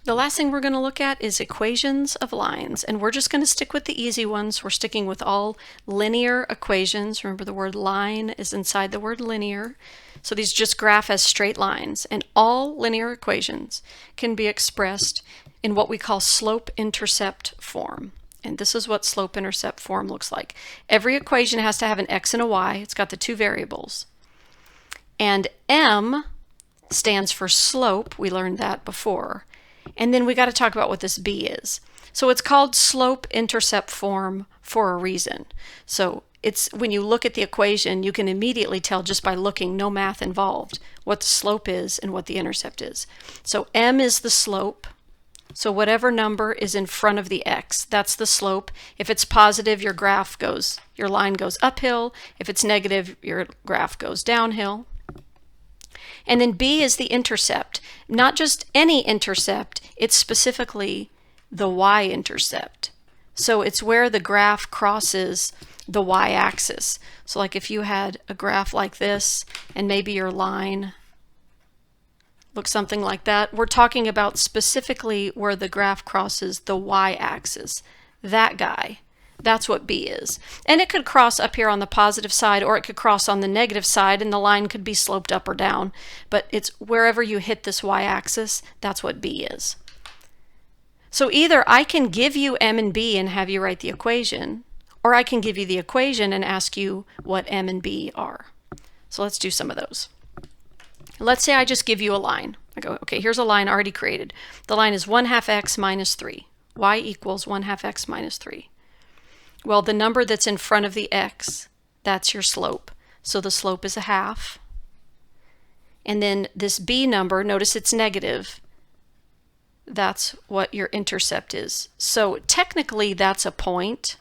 The last thing we're going to look at is equations of lines, and we're just going to stick with the easy ones. We're sticking with all linear equations. Remember, the word line is inside the word linear. So these just graph as straight lines, and all linear equations can be expressed in what we call slope-intercept form. And this is what slope-intercept form looks like. Every equation has to have an x and a y. It's got the two variables. And m stands for slope. We learned that before. And then we got to talk about what this b is. So it's called slope-intercept form for a reason. So it's when you look at the equation, you can immediately tell just by looking, no math involved, what the slope is and what the intercept is. So m is the slope. So whatever number is in front of the x, that's the slope. If it's positive, your line goes uphill. If it's negative, your graph goes downhill. And then b is the intercept. Not just any intercept, it's specifically the y-intercept. So it's where the graph crosses the y-axis. So like if you had a graph like this, and maybe your line looks something like that, we're talking about specifically where the graph crosses the y-axis. That guy. That's what b is. And it could cross up here on the positive side, or it could cross on the negative side, and the line could be sloped up or down. But it's wherever you hit this y-axis, that's what b is. So either I can give you m and b and have you write the equation, or I can give you the equation and ask you what m and b are. So let's do some of those. Let's say I just give you a line. I go, okay, here's a line already created. The line is 1/2 x minus 3. Y equals 1/2 x minus 3. Well, the number that's in front of the x, that's your slope. So the slope is 1/2. And then this b number, notice it's negative. That's what your intercept is. So technically that's a point.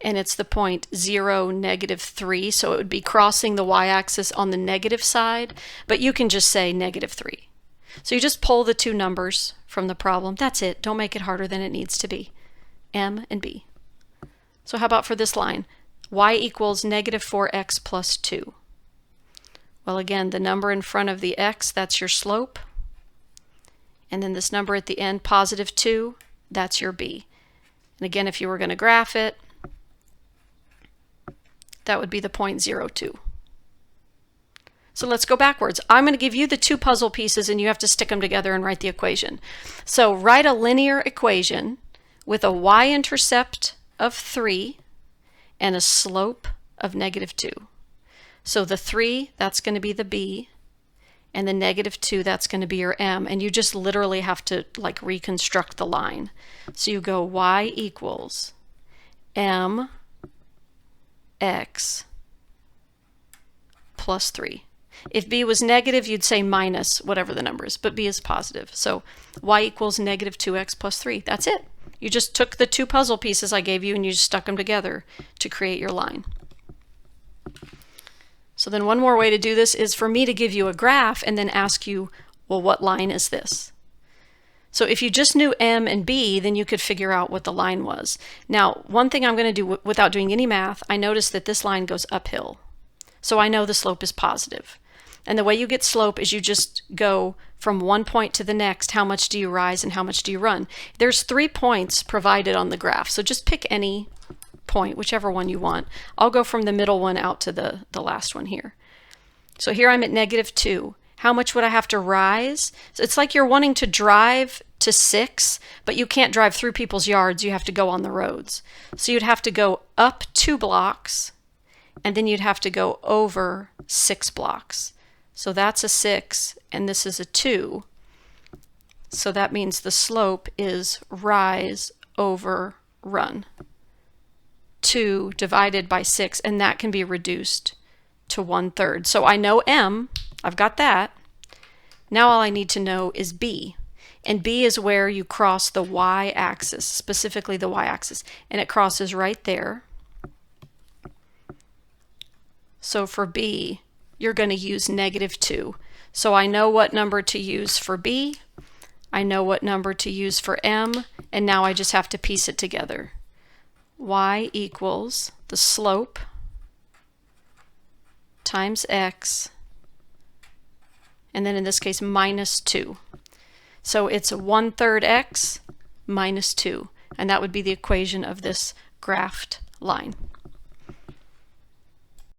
And it's the point 0, -3. So it would be crossing the y-axis on the negative side. But you can just say -3. So you just pull the two numbers from the problem. That's it. Don't make it harder than it needs to be. M and b. So how about for this line? Y equals -4x plus 2. Well, again, the number in front of the x, that's your slope. And then this number at the end, positive 2, that's your b. And again, if you were going to graph it, that would be the point 0.02. So let's go backwards. I'm going to give you the two puzzle pieces, and you have to stick them together and write the equation. So write a linear equation with a y-intercept of 3 and a slope of -2. So the 3, that's going to be the b, and the -2, that's going to be your m, and you just literally have to like reconstruct the line. So you go y equals m x plus 3. If b was negative, you'd say minus whatever the number is, but b is positive. So y equals -2x plus 3. That's it. You just took the two puzzle pieces I gave you and you just stuck them together to create your line. So then one more way to do this is for me to give you a graph and then ask you, well, what line is this? So if you just knew m and b, then you could figure out what the line was. Now, one thing I'm going to do without doing any math, I notice that this line goes uphill. So I know the slope is positive. And the way you get slope is you just go from one point to the next. How much do you rise and how much do you run? There's 3 points provided on the graph. So just pick any point, whichever one you want. I'll go from the middle one out to the last one here. So here I'm at -2. How much would I have to rise? So it's like you're wanting to drive to 6, but you can't drive through people's yards. You have to go on the roads. So you'd have to go up 2 blocks, and then you'd have to go over 6 blocks. So that's a 6, and this is a 2. So that means the slope is rise over run. 2 divided by 6, and that can be reduced to 1/3. So I know m, I've got that. Now all I need to know is b. And b is where you cross the y-axis, specifically the y-axis, and it crosses right there. So for b, you're going to use -2. So I know what number to use for b, I know what number to use for m, and now I just have to piece it together. Y equals the slope times x, and then in this case -2. So it's 1/3 x minus 2, and that would be the equation of this graphed line.